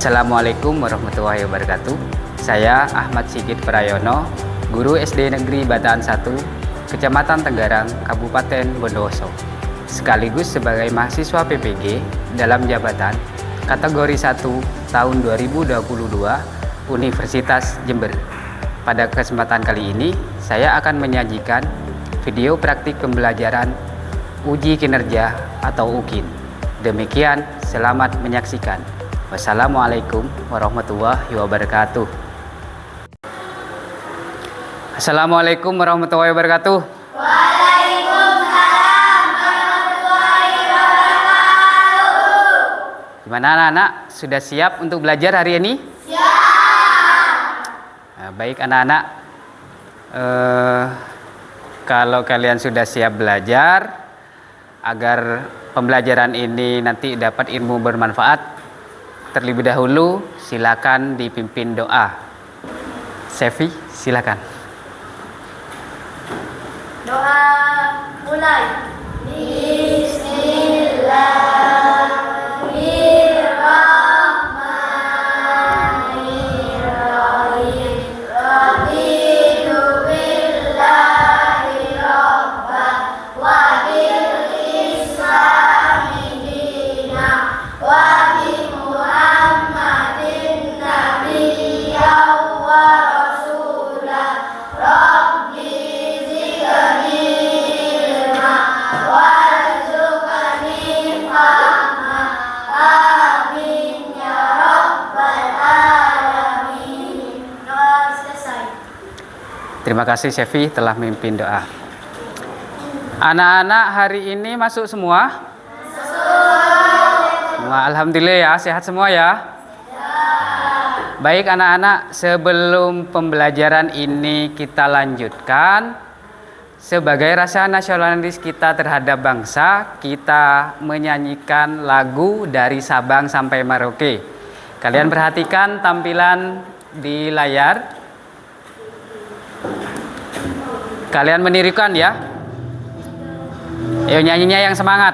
Assalamualaikum warahmatullahi wabarakatuh. Saya Ahmad Sigit Prayono, guru SD Negeri Bataan 1, Kecamatan Tenggarang, Kabupaten Bondowoso, sekaligus sebagai mahasiswa PPG dalam jabatan kategori 1 tahun 2022 Universitas Jember. Pada kesempatan kali ini, saya akan menyajikan video praktik pembelajaran uji kinerja atau UKIN. Demikian, selamat menyaksikan. Wassalamualaikum warahmatullahi wabarakatuh. Assalamualaikum warahmatullahi wabarakatuh. Waalaikumsalam warahmatullahi wabarakatuh. Gimana anak-anak? Sudah siap untuk belajar hari ini? Siap. Nah, baik anak-anak, kalau kalian sudah siap belajar, agar pembelajaran ini nanti dapat ilmu bermanfaat, terlebih dahulu silakan dipimpin doa. Sevi, silakan. Doa mulai. Bismillahirrahmanirrahim. Raditu billahi rabban wa bil islami dina wa bi Muhammadin nabiyyan wa rasulah. Rabbi zidni ilma warzuqni fahma. Amin ya rabbal alamin. Doa selesai. Terima kasih Sevi telah memimpin doa. Anak-anak hari ini masuk semua? Semua, alhamdulillah ya, sehat semua ya? Baik anak-anak, sebelum pembelajaran ini kita lanjutkan, sebagai rasa nasionalis kita terhadap bangsa, kita menyanyikan lagu dari Sabang sampai Merauke. Kalian perhatikan tampilan di layar. Kalian menirukan ya. Ayo nyanyinya yang semangat.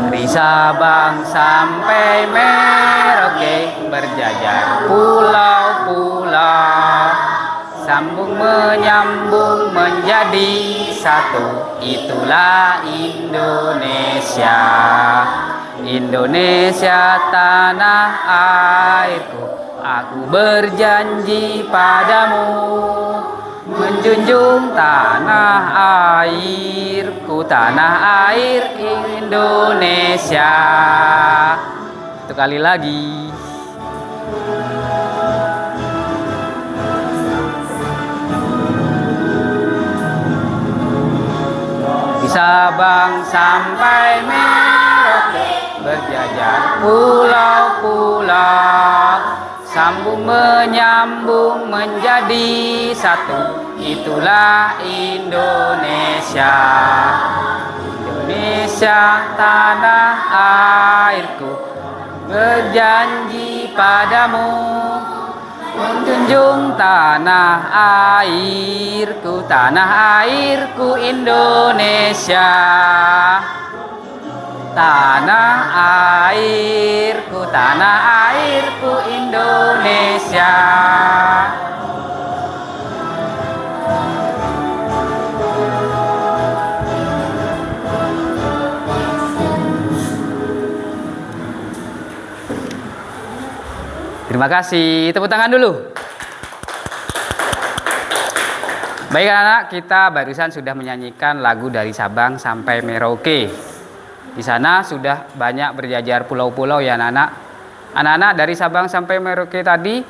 Dari Sabang sampai Merauke, berjajar pulau-pulau, sambung menyambung menjadi satu, itulah Indonesia. Indonesia tanah airku, aku berjanji padamu, menjunjung tanah airku, tanah air Indonesia. Satu kali lagi. Di Sabang sampai Merauke, berjajar pulau-pulau, sambung menyambung menjadi satu, itulah Indonesia. Indonesia tanah airku, berjanji padamu, menjunjung tanah airku, tanah airku Indonesia. Tanah airku, tanah airku Indonesia. Terima kasih, tepuk tangan dulu. Baik anak-anak, kita barusan sudah menyanyikan lagu dari Sabang sampai Merauke. Di sana sudah banyak berjajar pulau-pulau ya anak-anak. Anak-anak dari Sabang sampai Merauke tadi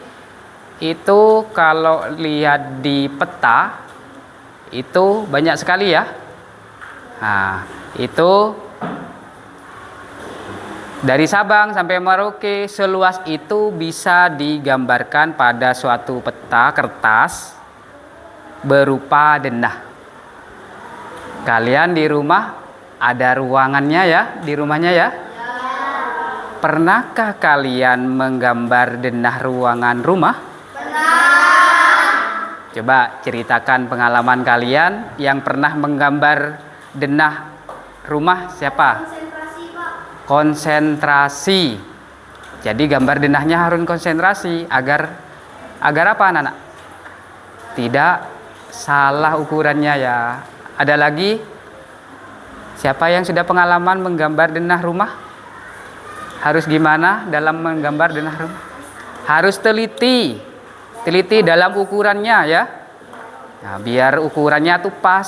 itu kalau lihat di peta itu banyak sekali ya. Nah, itu dari Sabang sampai Merauke seluas itu bisa digambarkan pada suatu peta kertas berupa denah. Kalian di rumah ada ruangannya ya, di rumahnya ya? Pernahkah kalian menggambar denah ruangan rumah? Pernah. Coba ceritakan pengalaman kalian yang pernah menggambar denah rumah siapa? Konsentrasi, Pak. Konsentrasi. Jadi gambar denahnya harus konsentrasi agar apa anak-anak? Tidak salah ukurannya ya. Ada lagi? Siapa yang sudah pengalaman menggambar denah rumah? Harus gimana dalam menggambar denah rumah? Harus teliti dalam ukurannya ya. Nah, biar ukurannya tuh pas.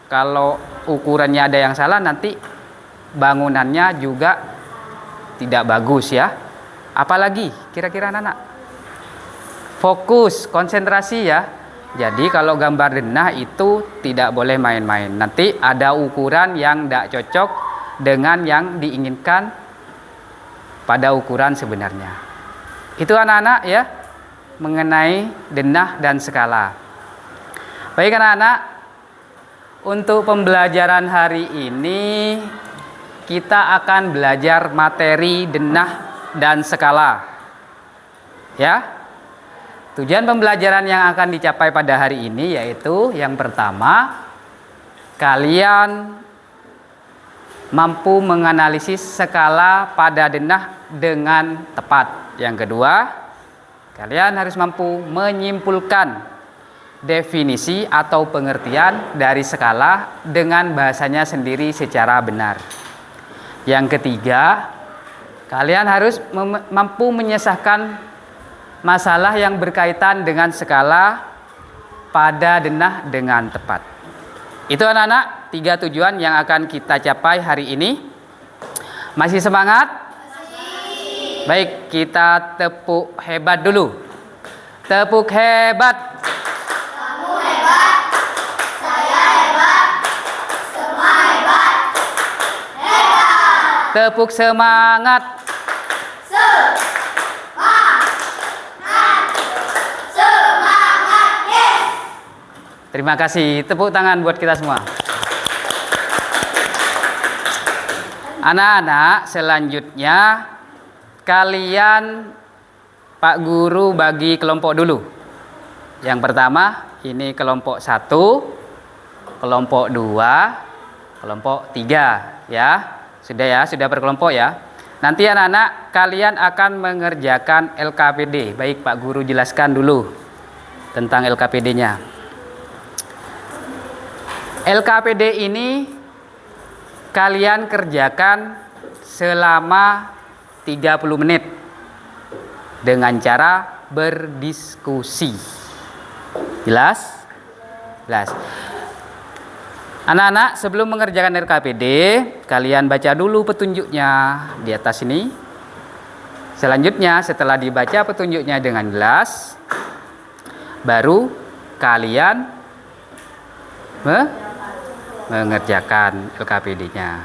Kalau ukurannya ada yang salah nanti bangunannya juga tidak bagus ya. Apalagi kira-kira anak-anak? Fokus, konsentrasi ya. Jadi kalau gambar denah itu tidak boleh main-main. Nanti ada ukuran yang tidak cocok dengan yang diinginkan pada ukuran sebenarnya. Itu anak-anak ya, mengenai denah dan skala. Baik anak-anak, untuk pembelajaran hari ini kita akan belajar materi denah dan skala. Ya. Tujuan pembelajaran yang akan dicapai pada hari ini yaitu yang pertama, kalian mampu menganalisis skala pada denah dengan tepat. Yang kedua, kalian harus mampu menyimpulkan definisi atau pengertian dari skala dengan bahasanya sendiri secara benar. Yang ketiga, kalian harus mampu menyelesaikan masalah yang berkaitan dengan skala pada denah dengan tepat. Itu anak-anak, 3 tujuan yang akan kita capai hari ini. Masih semangat? Masih. Baik, kita tepuk hebat dulu. Tepuk hebat. Kamu hebat. Saya hebat. Semua hebat. Hebat. Tepuk semangat. Terima kasih. Tepuk tangan buat kita semua. Anak-anak, selanjutnya kalian Pak Guru bagi kelompok dulu. Yang pertama, ini kelompok 1, kelompok 2, kelompok 3 ya. Sudah ya, sudah berkelompok ya. Nanti anak-anak kalian akan mengerjakan LKPD. Baik, Pak Guru jelaskan dulu tentang LKPD-nya. LKPD ini kalian kerjakan selama 30 menit dengan cara berdiskusi. Jelas? Jelas. Anak-anak, sebelum mengerjakan LKPD, kalian baca dulu petunjuknya di atas ini. Selanjutnya, setelah dibaca petunjuknya dengan jelas, baru kalian mengerjakan LKPD-nya.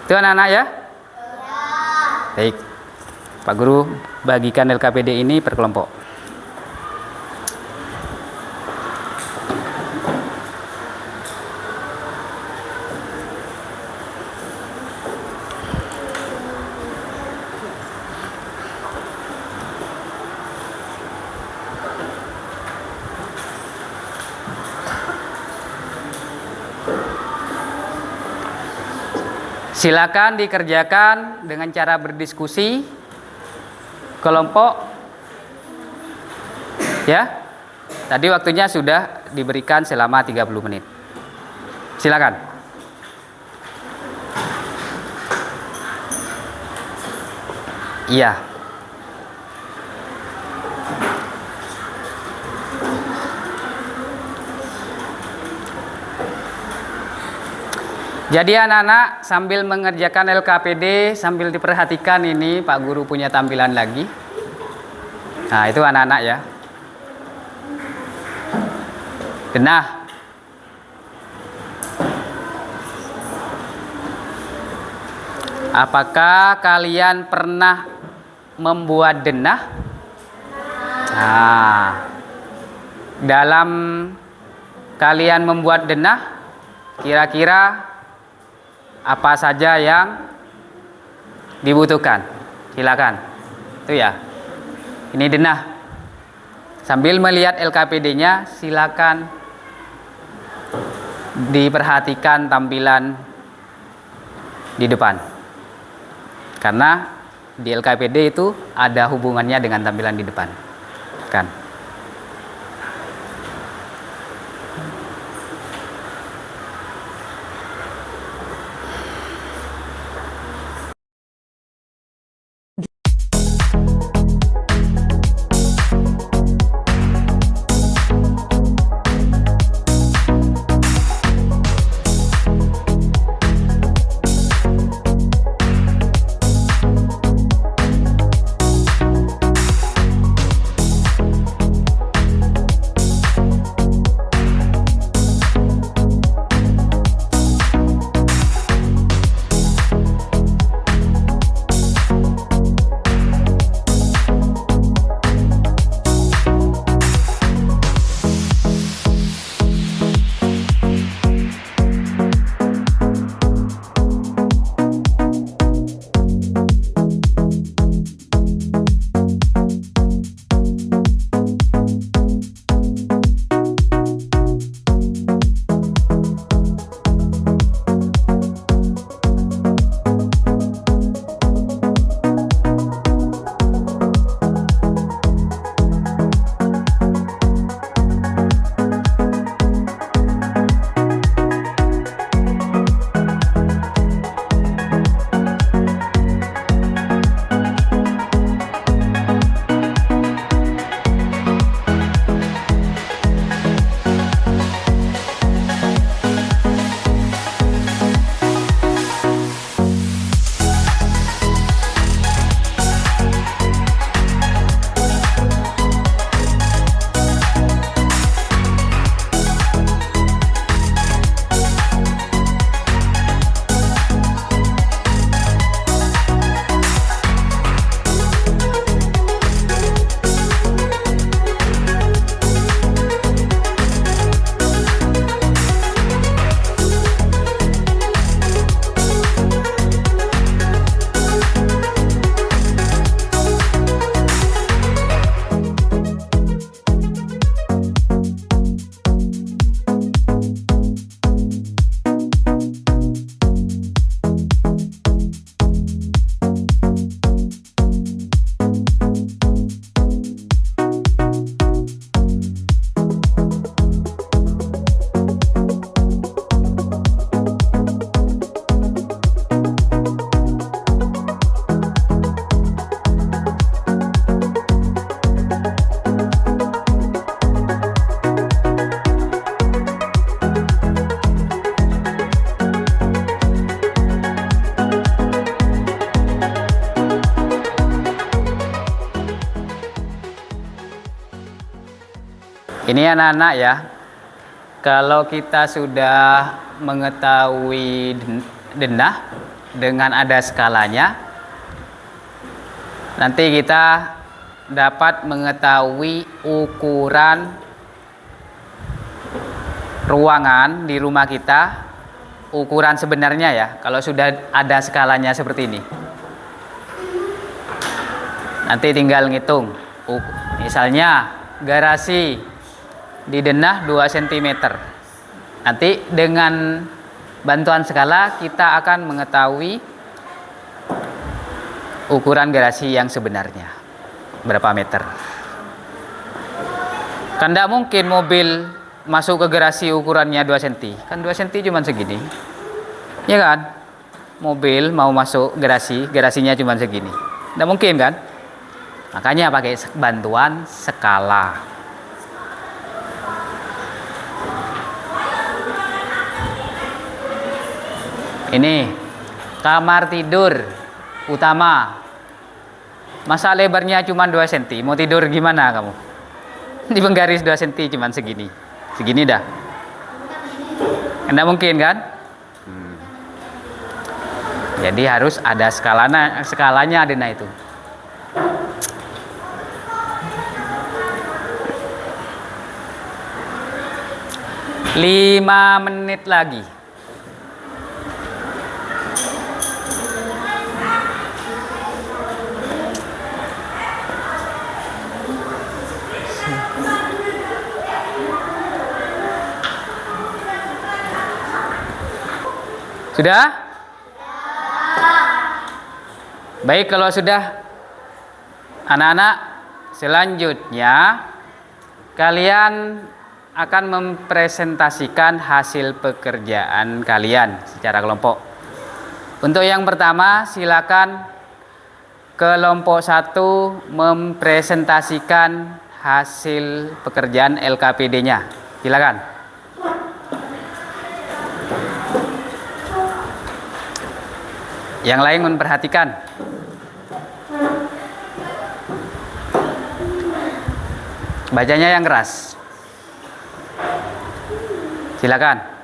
Itu anak-anak ya? Baik. Pak Guru bagikan LKPD ini per kelompok. Silakan dikerjakan dengan cara berdiskusi kelompok ya. Tadi waktunya sudah diberikan selama 30 menit. Silakan. Iya. Jadi anak-anak sambil mengerjakan LKPD, sambil diperhatikan ini Pak Guru punya tampilan lagi. Nah itu anak-anak ya. Denah. Apakah kalian pernah membuat denah? Nah, dalam kalian membuat denah, kira-kira apa saja yang dibutuhkan? Silakan. Itu ya. Ini denah. Sambil melihat LKPD-nya, silakan diperhatikan tampilan di depan. Karena di LKPD itu ada hubungannya dengan tampilan di depan. Kan? Ini anak-anak ya, kalau kita sudah mengetahui denah dengan ada skalanya, nanti kita dapat mengetahui ukuran ruangan di rumah kita, ukuran sebenarnya ya, kalau sudah ada skalanya seperti ini. Nanti tinggal ngitung, misalnya garasi di denah 2 cm. Nanti dengan bantuan skala kita akan mengetahui ukuran garasi yang sebenarnya berapa meter. Kan tidak mungkin mobil masuk ke garasi ukurannya 2 cm. Kan 2 cm cuma segini. Ya kan? Mobil mau masuk garasi, garasinya cuma segini. Tidak mungkin kan? Makanya pakai bantuan skala. Ini kamar tidur utama. Masa lebarnya cuma 2 cm, mau tidur gimana kamu? Di penggaris 2 cm cuma segini. Segini dah. Enggak mungkin kan? Jadi harus ada skalanya denah itu. Lima menit lagi. Sudah? Baik, kalau sudah, anak-anak, selanjutnya kalian akan mempresentasikan hasil pekerjaan kalian secara kelompok. Untuk yang pertama, silakan kelompok 1 mempresentasikan hasil pekerjaan LKPD-nya. Silakan. Yang lain memperhatikan. Bacanya yang keras. Silakan.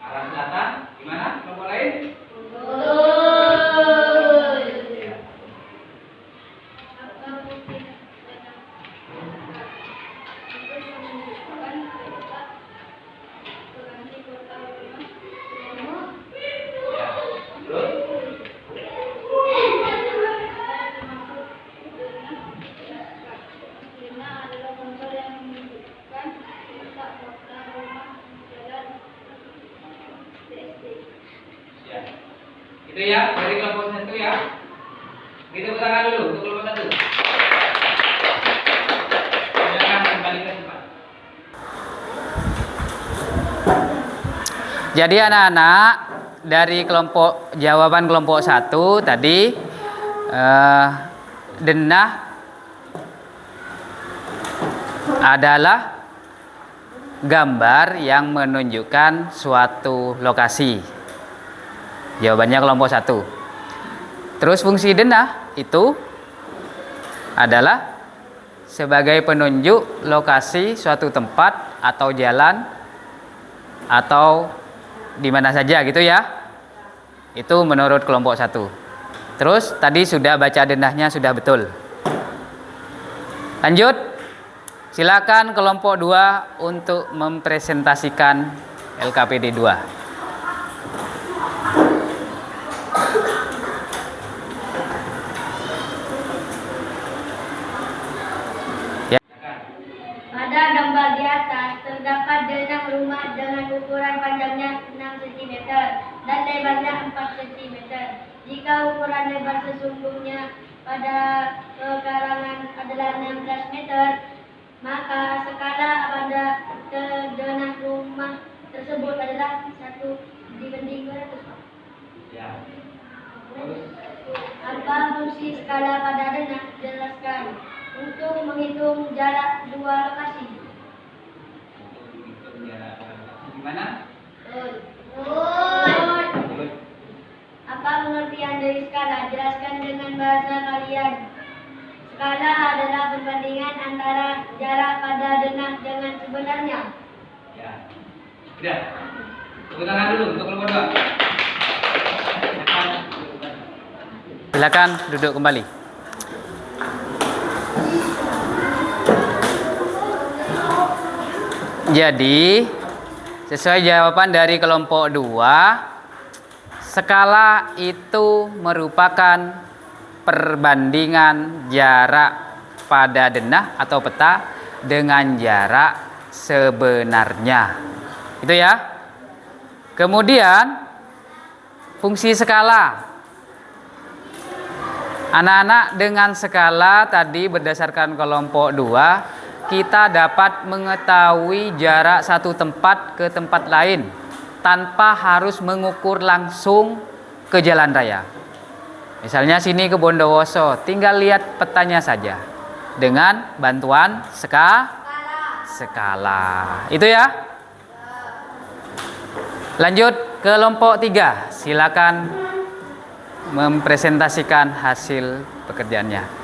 Arah selatan, gimana? Kelompok lain? Itu ya, dari kelompok 1 ya. Kita tepuk tangan dulu untuk kelompok 1. Silakan kembali ke tempat. Jadi anak-anak, dari jawaban kelompok 1 tadi, denah adalah gambar yang menunjukkan suatu lokasi. Jawabannya kelompok 1. Terus fungsi denah itu adalah sebagai penunjuk lokasi suatu tempat atau jalan atau di mana saja gitu ya. Itu menurut kelompok 1. Terus tadi sudah baca denahnya sudah betul. Lanjut. Silakan kelompok 2 untuk mempresentasikan LKPD 2. Pada gambar di atas terdapat denah rumah dengan ukuran panjangnya 6 cm dan lebarnya 4 cm. Jika ukuran lebar sesungguhnya pada pekarangan adalah 16 meter, maka skala pada denah rumah tersebut adalah 1:200. Ya. Apa fungsi skala pada denah? Jelaskan. Untuk menghitung jarak dua lokasi. Gimana? Apa pengertian dari skala? Jelaskan dengan bahasa kalian. Skala adalah perbandingan antara jarak pada denah dengan sebenarnya. Ya. Sudah. Tepuk tangan dulu untuk kelompok 2. Silakan duduk kembali. Jadi, sesuai jawaban dari kelompok 2, skala itu merupakan perbandingan jarak pada denah atau peta dengan jarak sebenarnya. Itu ya. Kemudian, fungsi skala. Anak-anak, dengan skala tadi berdasarkan kelompok 2, kita dapat mengetahui jarak satu tempat ke tempat lain tanpa harus mengukur langsung ke jalan raya. Misalnya sini ke Bondowoso, tinggal lihat petanya saja dengan bantuan skala. Itu ya. Lanjut ke kelompok 3. Silakan mempresentasikan hasil pekerjaannya.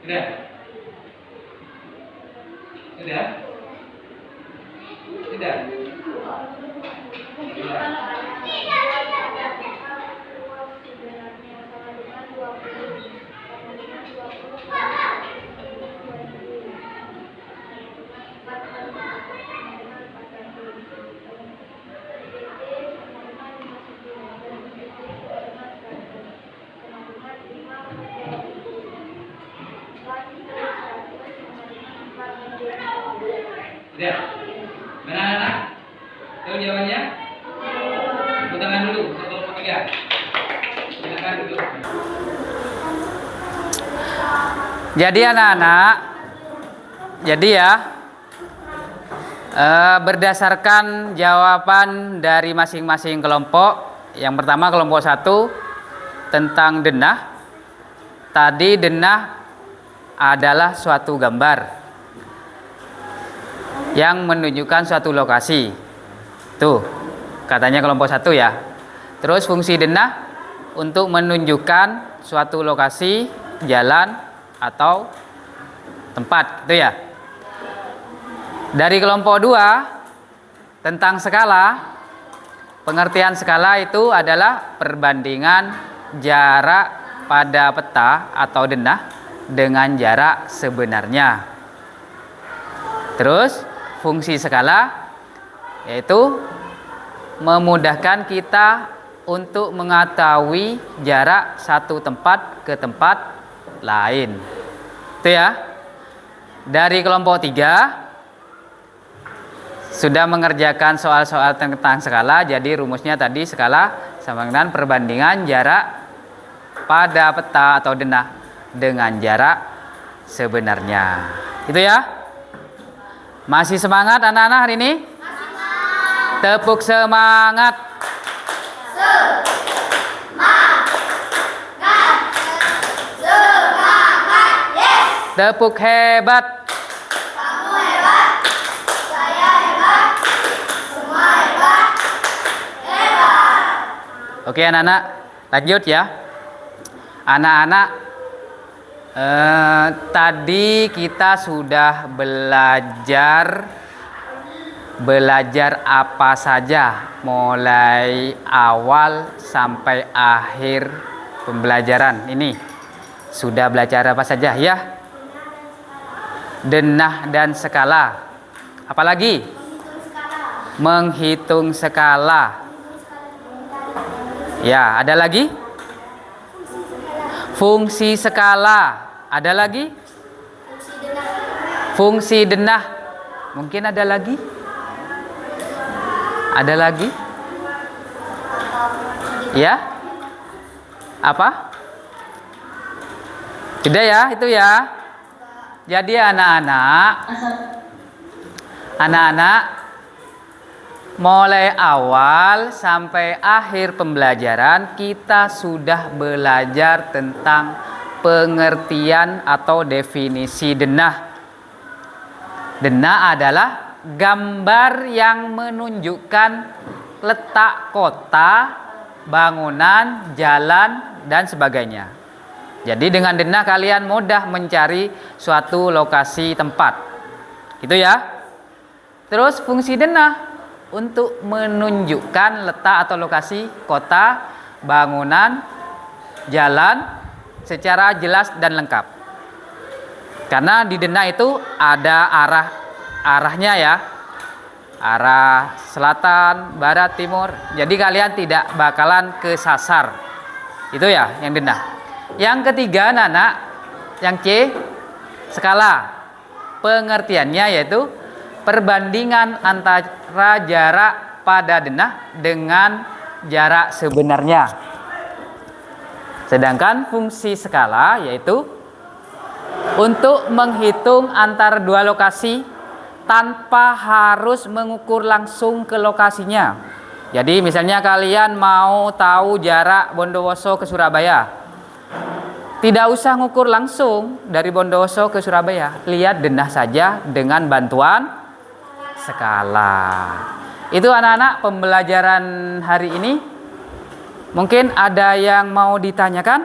Udah? Udah? Udah? Udah? Mana anak? Tahu jawabannya? Tepuk tangan dulu, kelompok 3. Silakan duduk. Jadi anak-anak, berdasarkan jawaban dari masing-masing kelompok. Yang pertama kelompok 1 tentang denah. Tadi denah adalah suatu gambar yang menunjukkan suatu lokasi. Tuh, katanya kelompok 1 ya. Terus fungsi denah untuk menunjukkan suatu lokasi, jalan atau tempat, itu ya. Dari kelompok 2 tentang skala. Pengertian skala itu adalah perbandingan jarak pada peta atau denah dengan jarak sebenarnya. Terus fungsi skala yaitu memudahkan kita untuk mengetahui jarak satu tempat ke tempat lain. Itu ya. Dari kelompok 3 sudah mengerjakan soal-soal tentang skala. Jadi rumusnya tadi skala sama dengan perbandingan jarak pada peta atau denah dengan jarak sebenarnya. Itu ya. Masih semangat anak-anak hari ini? Tepuk semangat. Tepuk hebat. Kamu hebat. Saya hebat. Semua hebat. Hebat. Oke anak-anak, lanjut ya. Anak-anak, tadi kita sudah belajar apa saja mulai awal sampai akhir pembelajaran ini. Sudah belajar apa saja ya? Denah dan skala. Apalagi? Menghitung skala. Ya, ada lagi? Fungsi skala. Ada lagi? Fungsi denah. Mungkin ada lagi? Ada lagi? Ya? Apa? Tidak ya, itu ya. Jadi anak-anak mulai awal sampai akhir pembelajaran kita sudah belajar tentang pengertian atau definisi denah. Denah adalah gambar yang menunjukkan letak kota, bangunan, jalan, dan sebagainya. Jadi dengan denah kalian mudah mencari suatu lokasi tempat. Gitu ya. Terus fungsi denah untuk menunjukkan letak atau lokasi kota, bangunan, jalan secara jelas dan lengkap. Karena di denah itu ada arahnya ya. Arah selatan, barat, timur. Jadi kalian tidak bakalan kesasar. Itu ya yang denah. Yang ketiga anak-anak, yang C, skala. Pengertiannya yaitu perbandingan antara jarak pada denah dengan jarak sebenarnya. Sedangkan fungsi skala yaitu untuk menghitung antara dua lokasi tanpa harus mengukur langsung ke lokasinya. Jadi misalnya kalian mau tahu jarak Bondowoso ke Surabaya. Tidak usah ngukur langsung dari Bondowoso ke Surabaya. Lihat denah saja dengan bantuan skala. Itu anak-anak pembelajaran hari ini. Mungkin ada yang mau ditanyakan?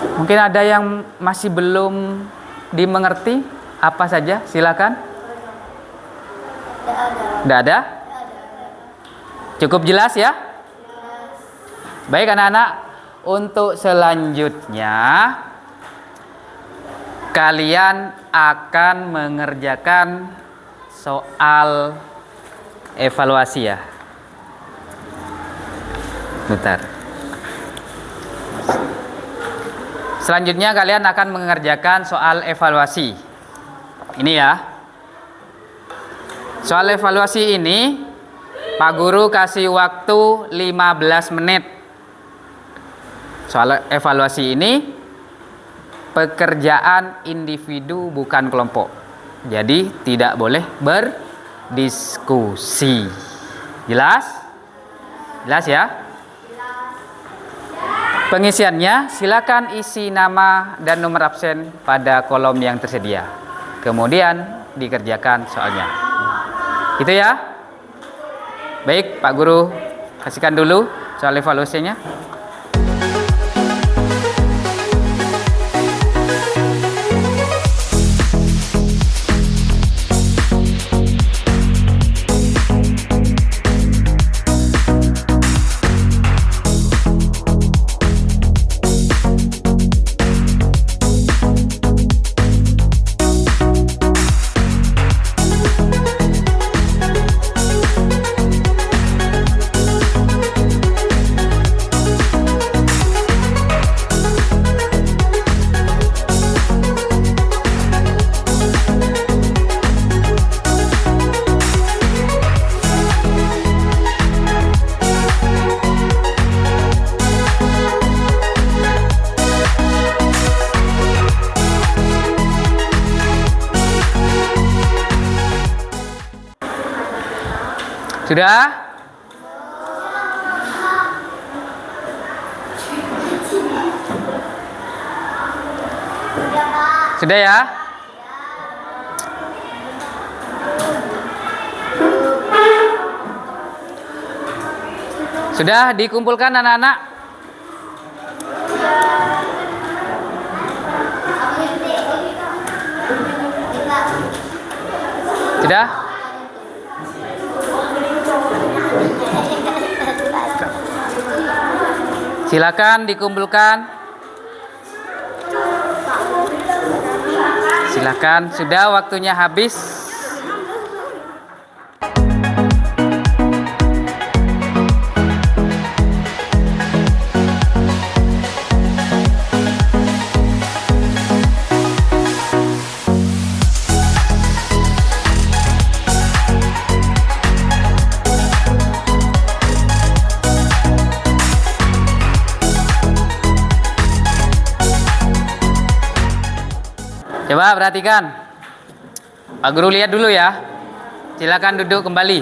Mungkin ada yang masih belum dimengerti. Apa saja? Silakan. Tidak ada? Cukup jelas ya? Baik anak-anak, untuk selanjutnya kalian akan mengerjakan soal evaluasi ya. Bentar. Selanjutnya kalian akan mengerjakan soal evaluasi. Ini ya. Soal evaluasi ini Pak Guru kasih waktu 15 menit. Soal evaluasi ini pekerjaan individu bukan kelompok. Jadi tidak boleh berdiskusi. Jelas? Jelas ya? Pengisiannya silakan isi nama dan nomor absen pada kolom yang tersedia. Kemudian dikerjakan soalnya. Itu ya? Baik, Pak Guru kasihkan dulu soal evaluasinya. Sudah? Sudah ya? Sudah dikumpulkan anak-anak? Sudah? Silakan dikumpulkan. Silakan, sudah waktunya habis. Coba perhatikan. Pak Guru lihat dulu ya. Silakan duduk kembali.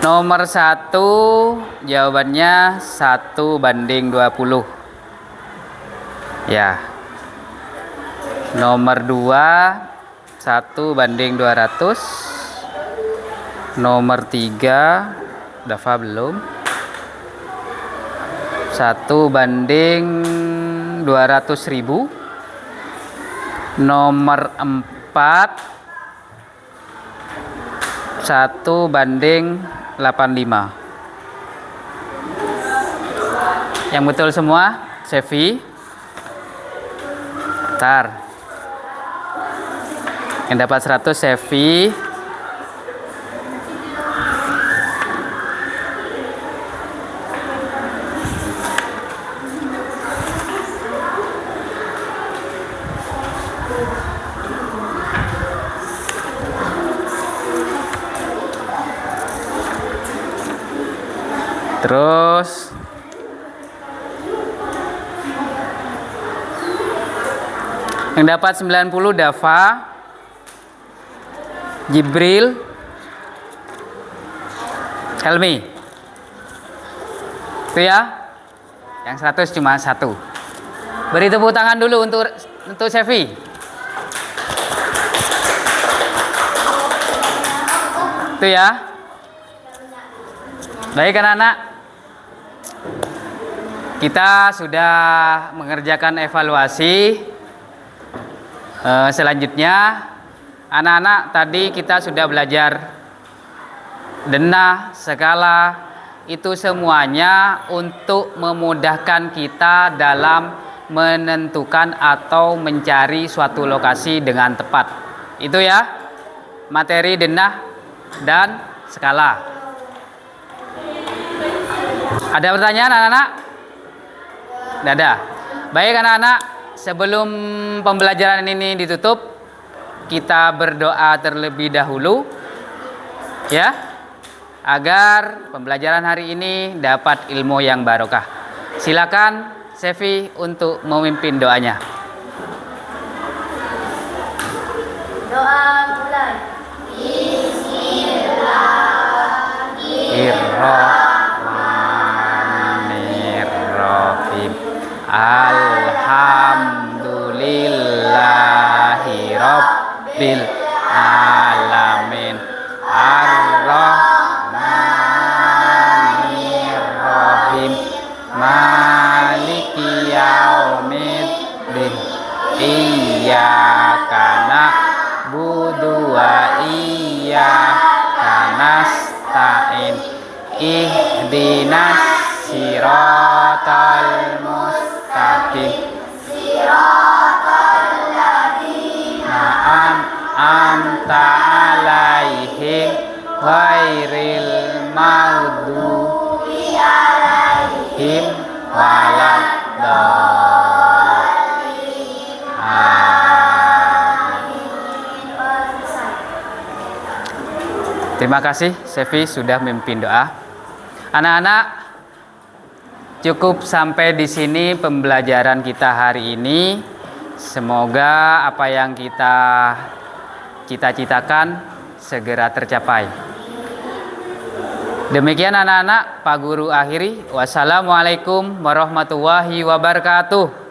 Nomor 1 jawabannya 1:20. Ya. Nomor 2 1:200. Nomor 3 Dafa belum. 1:200.000. Nomor 4 1:85. Yang betul semua, Sevi. Bentar. Yang dapat 100 Sevi. Terus yang dapat 90 Dafa, Jibril, Helmi. Itu ya. Yang 100 cuma 1. Beri tepuk tangan dulu untuk Sevi. Itu ya. Baik anak-anak, kita sudah mengerjakan evaluasi. Selanjutnya, anak-anak tadi kita sudah belajar denah, skala, itu semuanya untuk memudahkan kita dalam menentukan atau mencari suatu lokasi dengan tepat. Itu ya, materi denah dan skala. Ada pertanyaan anak-anak? Tidak ada. Baik anak-anak, sebelum pembelajaran ini ditutup, kita berdoa terlebih dahulu ya, agar pembelajaran hari ini dapat ilmu yang barokah. Silakan Sevi untuk memimpin doanya. Doa mulai. Bismillahirrahmanirrahim. Alhamdulillahi rabbil alamin. Ar-Rahmanir-Rahim. Maliki yaumiddin. Iyyaka na'budu wa iyyaka nasta'in. Ihdinas siratal mustaqim. An'amta 'alaihim ghairil maghdubi 'alaihim waladdallin. Amin. Terima kasih Sevi sudah memimpin doa. Anak-anak, cukup sampai di sini pembelajaran kita hari ini. Semoga apa yang kita cita-citakan segera tercapai. Demikian anak-anak, Pak Guru akhiri. Wassalamualaikum warahmatullahi wabarakatuh.